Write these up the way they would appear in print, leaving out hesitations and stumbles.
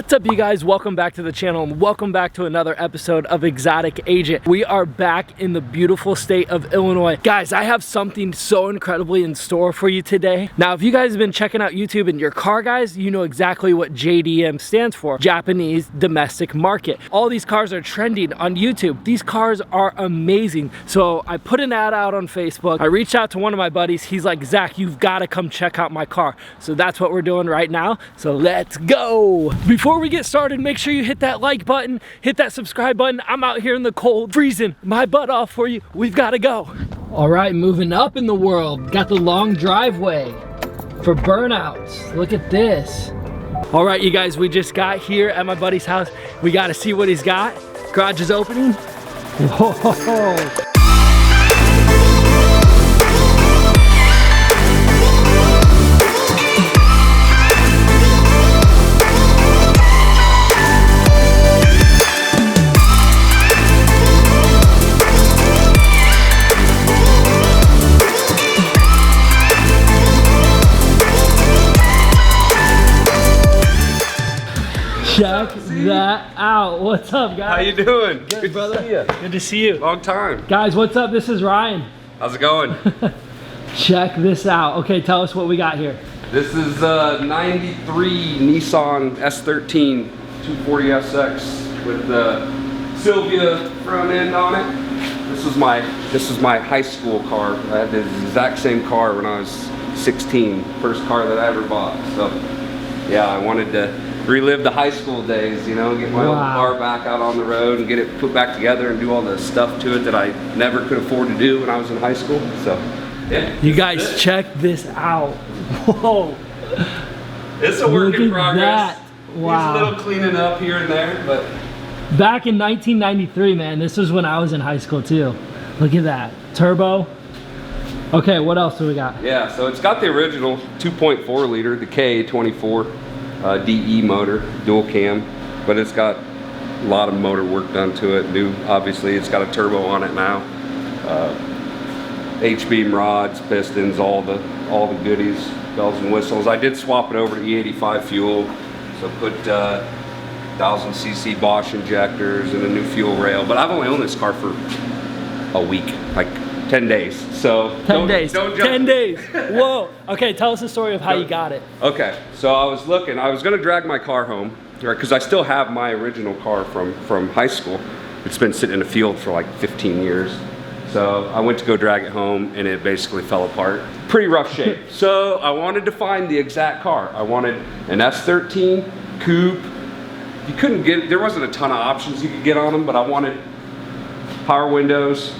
What's up, you guys? Welcome back to the channel and welcome back to another episode of Exotic Agent. We are back in the beautiful state of Illinois. Guys, I have something so incredibly in store for you today. Now, if you guys have been checking out YouTube and your car guys, you know exactly what JDM stands for, Japanese Domestic Market. All these cars are trending on YouTube. These cars are amazing. So I put an ad out on Facebook. I reached out to one of my buddies. He's like, Zach, you've got to come check out my car. So that's what we're doing right now. So let's go. Before we get started, make sure you hit that like button, hit that subscribe button. I'm out here in the cold, freezing my butt off for you. We've got to go. All right, moving up in the world. Got the long driveway for burnouts. Look at this. All right, you guys, we just got here at my buddy's house. We got to see what he's got. Garage is opening. Whoa. Check that out. What's up, guys? How you doing? Good, brother. To see you. Good to see you. Long time. Guys, what's up? This is Ryan. How's it going? Check this out. Okay, tell us what we got here. This is a 93 Nissan S13 240SX with the Sylvia front end on it. This is my high school car. I had the exact same car when I was 16. First car that I ever bought. So yeah, I wanted to relive the high school days, you know, get my old car back out on the road and get it put back together and do all the stuff to it that I never could afford to do when I was in high school. So yeah. You guys check this out. Whoa. It's a work in progress. Wow. Needs a little cleaning up here and there, but back in 1993, man, this was when I was in high school too. Look at that. Turbo. Okay, what else do we got? Yeah, so it's got the original 2.4 liter, the K24 DE motor, dual cam, but it's got a lot of motor work done to it. New, obviously, it's got a turbo on it now. H-beam rods, pistons, all the goodies, bells and whistles. I did swap it over to E85 fuel, so put 1000cc Bosch injectors and a new fuel rail. But I've only owned this car for a week, like 10 days. So 10 days. Don't jump. 10 days. Whoa. Okay, tell us the story of how you got it. Okay, so I was gonna drag my car home, right? Because I still have my original car from high school. It's been sitting in the field for like 15 years. So I went to go drag it home and it basically fell apart. Pretty rough shape. So I wanted to find the exact car. I wanted an S13 coupe. You couldn't get, there wasn't a ton of options you could get on them, but I wanted power windows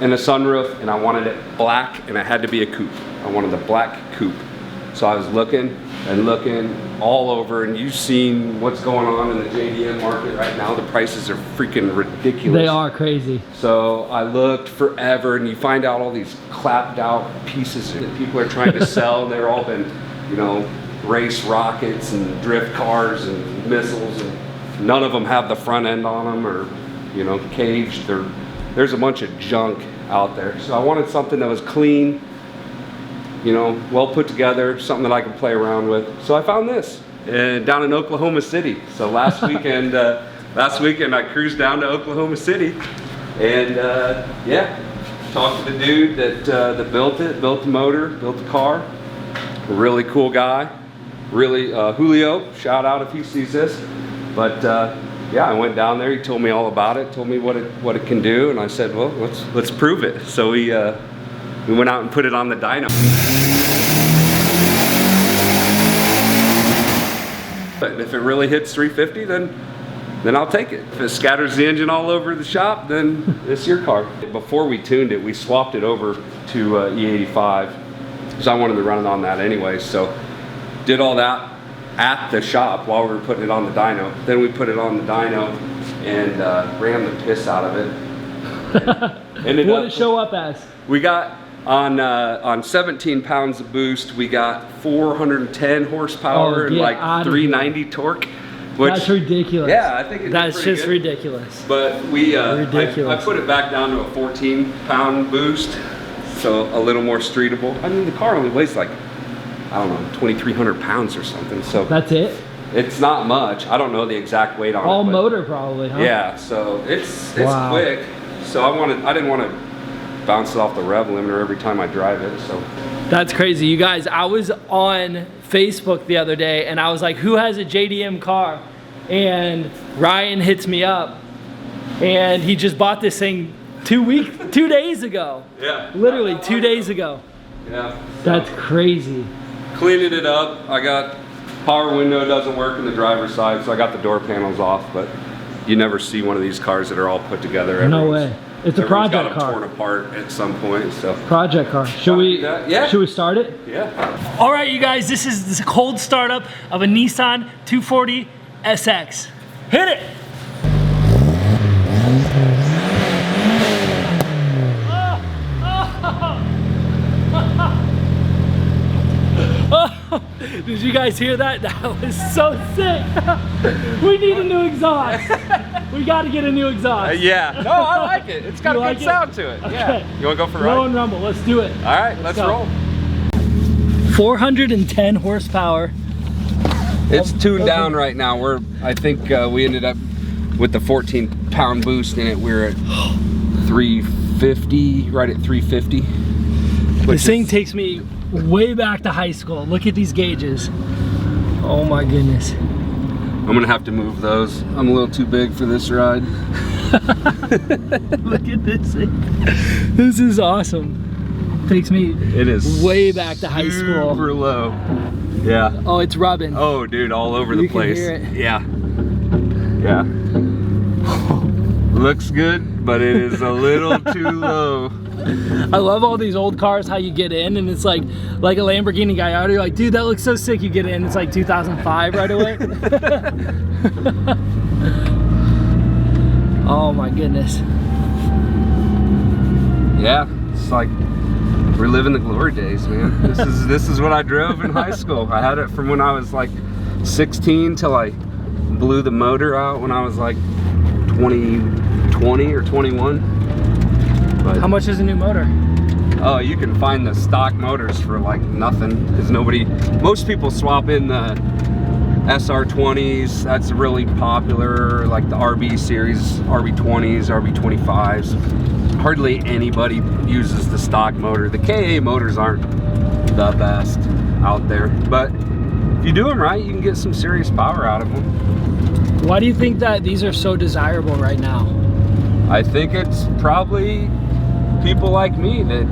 and a sunroof, and I wanted it black, and it had to be a coupe. I wanted the black coupe. So I was looking and looking all over, and you've seen what's going on in the JDM market right now. The prices are freaking ridiculous. They are crazy. So I looked forever, and you find out all these clapped out pieces that people are trying to sell. They're all been, you know, race rockets and drift cars and missiles, and none of them have the front end on them, or, you know, caged. There's a bunch of junk out there. So I wanted something that was clean, you know, well put together, something that I could play around with. So I found this down in Oklahoma City. So last weekend I cruised down to Oklahoma City, and yeah, talked to the dude that built the motor, built the car. A really cool guy, really Julio. Shout out if he sees this. But yeah, I went down there. He told me all about it. Told me what it can do, and I said, well, let's prove it. So we went out and put it on the dyno. But if it really hits 350, then I'll take it. If it scatters the engine all over the shop, then it's your car. Before we tuned it, we swapped it over to E85 because I wanted to run it on that anyway. So did all that at the shop while we were putting it on the dyno. Then we put it on the dyno and ran the piss out of it. What did it show up as? We got on 17 pounds of boost, we got 410 horsepower and like 390 torque. Which, that's ridiculous. Yeah, I think that's just good. Ridiculous. But we, I put it back down to a 14-pound boost, so a little more streetable. I mean, the car only weighs like, I don't know, 2,300 pounds or something. So that's it. It's not much. I don't know the exact weight on All it. All motor probably, huh? Yeah, so it's Wow. quick. So I didn't want to bounce it off the rev limiter every time I drive it, so. That's crazy. You guys, I was on Facebook the other day and I was like, who has a JDM car? And Ryan hits me up and he just bought this thing 2 days ago. Yeah. Literally 2 days ago. Yeah. That's crazy. Cleaning it up. I got power window doesn't work in the driver's side, so I got the door panels off, but you never see one of these cars that are all put together. No way. It's a project got them car. torn apart at some point, so. Project car. Should we? Yeah. Should we start it? Yeah. All right, you guys. This is a cold startup of a Nissan 240 SX. Hit it. Oh, did you guys hear that? That was so sick. We need a new exhaust. We got to get a new exhaust. Yeah. No, I like it. It's got You a like good it? sound to it. Okay. Yeah. You want to go for a Roll ride? and rumble. Let's do it. All right, let's roll. 410 horsepower. It's tuned down right now. I think we ended up with the 14-pound boost in it. We're at 350, right at 350. This thing takes me way back to high school. Look at these gauges. Oh my goodness. I'm gonna have to move those. I'm a little too big for this ride. Look at this thing. This is awesome. Takes me way back to high school. Super low. Yeah. Oh, it's rubbing. Oh, dude, all over the place. You can hear it. Yeah. Yeah. Looks good, but it is a little too low. I love all these old cars, how you get in and it's like a Lamborghini guy out. You're like, dude, that looks so sick. You get in, it's like 2005 right away. Oh my goodness. Yeah, it's like we're living the glory days, man. This is what I drove in high school. I had it from when I was like 16 till I blew the motor out when I was like 20 or 21. But how much is a new motor? Oh, you can find the stock motors for like nothing because most people swap in the SR20s. That's really popular, like the RB series, RB20s, RB25s. Hardly anybody uses the stock motor. The KA motors aren't the best out there, but if you do them right, you can get some serious power out of them. Why do you think that these are so desirable right now? I think it's probably people like me that,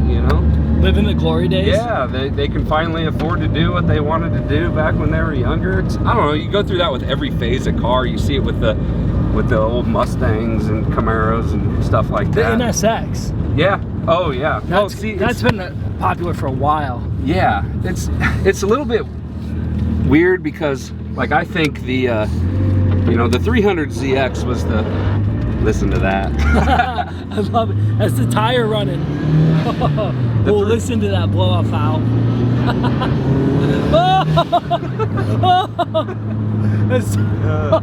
you know, live in the glory days. Yeah, they can finally afford to do what they wanted to do back when they were younger. I don't know, you go through that with every phase of car. You see it with the old Mustangs and Camaros and stuff like that. The NSX. Yeah. Oh yeah. That's been popular for a while. Yeah, it's a little bit weird because like I think the you know, the 300ZX was the, listen to that. I love it. That's the tire running. We'll listen to that blow off valve.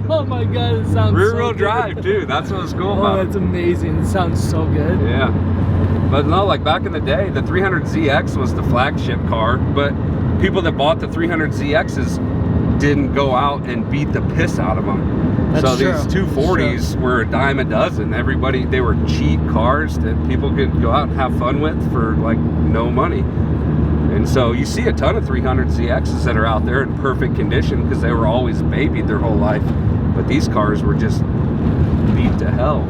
Oh my god, it sounds rear so wheel good. drive too. That's what's cool about Oh, it. that's amazing. It sounds so good. Yeah. But no, like back in the day, the 300ZX was the flagship car, but people that bought the 300ZXs didn't go out and beat the piss out of them. That's so true. these 240s were a dime a dozen. They were cheap cars that people could go out and have fun with for like no money. And so you see a ton of 300ZXs that are out there in perfect condition because they were always babied their whole life. But these cars were just beat to hell.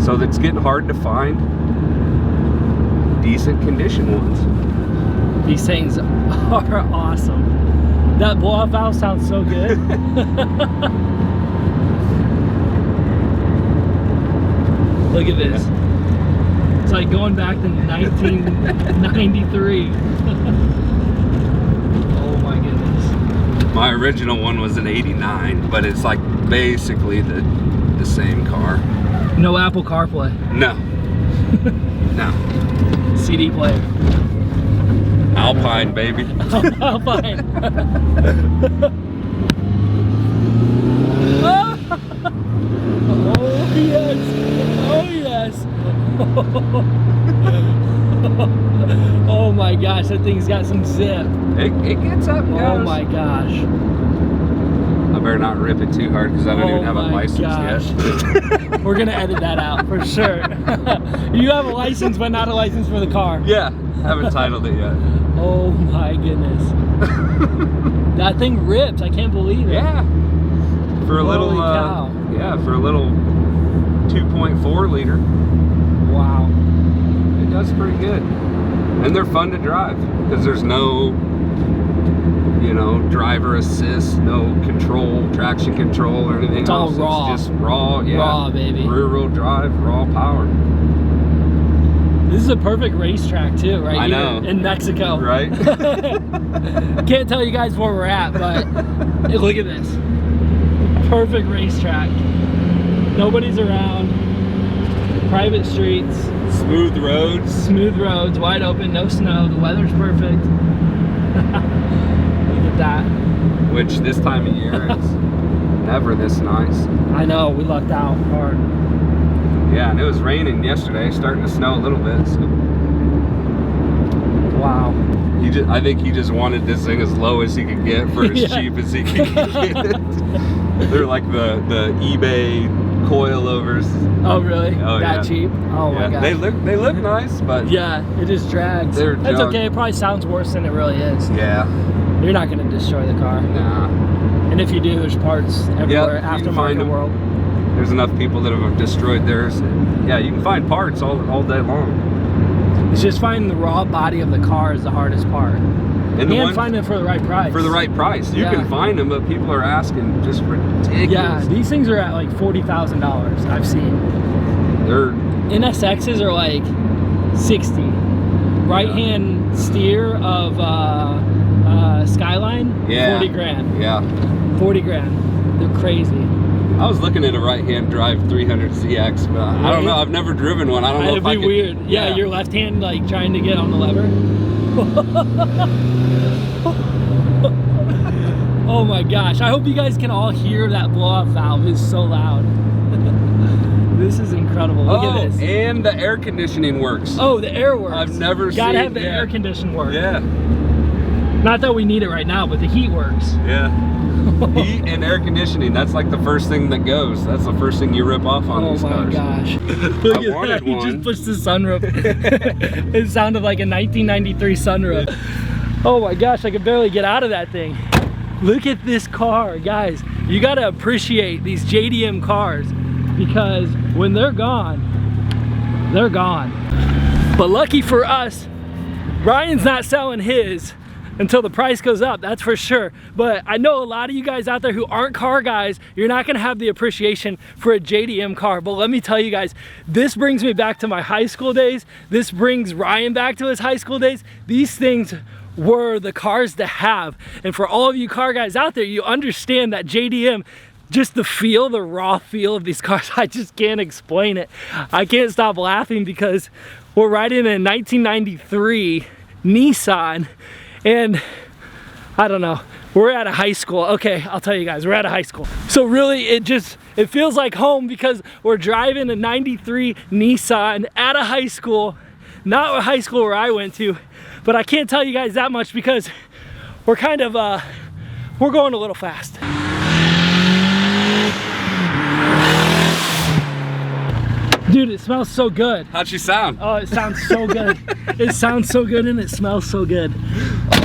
So it's getting hard to find decent condition ones. These things are awesome. That blow-off valve sounds so good. Look at this. It's like going back to 1993. Oh my goodness. My original one was an 89, but it's like basically the same car. No Apple CarPlay. No. No. CD player. Alpine, baby. Alpine. Oh yes. Oh yes. Oh my gosh, that thing's got some zip. It gets up and goes. Oh my gosh. I better not rip it too hard because I don't even have a license yet. We're gonna edit that out for sure. You have a license, but not a license for the car. Yeah, haven't titled it yet. Oh my goodness. That thing rips. I can't believe it. Yeah. For a little, cow. yeah, for a little 2.4 liter. Wow. It does pretty good. And they're fun to drive because there's no, you know, driver assist, no control, traction control or anything it's else. All raw. It's just raw, yeah. Raw, baby. Rear wheel drive, raw power. This is a perfect racetrack too, right? I here know. in Mexico. Right? Can't tell you guys where we're at, but hey, look at this. Perfect racetrack. Nobody's around. Private streets. Smooth roads. Smooth roads, wide open, no snow. The weather's perfect. Look at that. Which this time of year it's never this nice. I know, we lucked out hard. Yeah, and it was raining yesterday, starting to snow a little bit. So. Wow. I think he just wanted this thing as low as he could get for as cheap as he could get it. They're like the eBay coilovers. Oh really? Oh, that yeah. cheap? Oh my god. They look nice, but yeah, it just drags. They're That's junk. okay. It probably sounds worse than it really is. yeah, You're not gonna destroy the car. nah. And if you do, there's parts everywhere. Yep, you can find Aftermarket them. world. There's enough people that have destroyed theirs. Yeah, you can find parts all day long. It's just finding the raw body of the car is the hardest part. And And finding it for the right price. for the right price. You can find them, but people are asking just ridiculous. Yeah, these things are at like $40,000. I've seen. They're NSXs are like 60. Right-hand steer of Skyline, 40 grand. Yeah. 40 grand. They're crazy. I was looking at a right-hand drive 300CX, but I don't know. I've never driven one. I don't know It'd if I be could. weird. Yeah, your left hand like trying to get on the lever. Oh my gosh. I hope you guys can all hear that blow-off valve. It's so loud. This is incredible. Look at this. And the air conditioning works. Oh, the air works. I've never seen. Gotta have the air condition work. Yeah. Not that we need it right now, but the heat works. Yeah. Heat and air conditioning. That's like the first thing that goes. That's the first thing you rip off on these cars. Oh my gosh. Look at wanted that. He one. just pushed the sunroof. It sounded like a 1993 sunroof. Oh my gosh, I could barely get out of that thing. Look at this car, guys. You gotta appreciate these JDM cars because when they're gone, they're gone. But lucky for us, Ryan's not selling his until the price goes up, that's for sure. But I know a lot of you guys out there who aren't car guys, you're not gonna have the appreciation for a JDM car. But let me tell you guys, this brings me back to my high school days. This brings Ryan back to his high school days. These things were the cars to have. And for all of you car guys out there, you understand that JDM, just the feel, the raw feel of these cars, I just can't explain it. I can't stop laughing because we're riding in a 1993 Nissan, and I don't know, we're at a high school. Okay, I'll tell you guys, we're at a high school. So really, it feels like home because we're driving a 93 Nissan at a high school, not a high school where I went to, but I can't tell you guys that much because we're kind of, we're going a little fast. Dude, it smells so good. How'd she sound? Oh, it sounds so good. It sounds so good and it smells so good.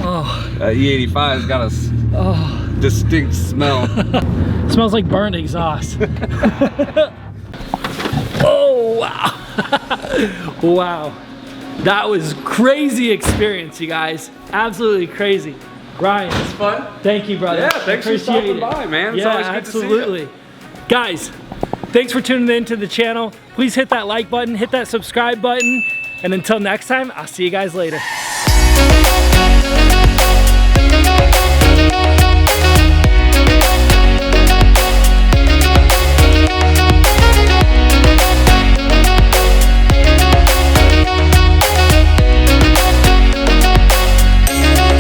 Oh. E85's got a distinct smell. It smells like burnt exhaust. Oh, wow. Wow. That was crazy experience, you guys. Absolutely crazy. Ryan. It's fun. Thank you, brother. Yeah, thanks for stopping by, man. It's always good to see you. Guys, thanks for tuning in to the channel. Please hit that like button, hit that subscribe button, and until next time, I'll see you guys later.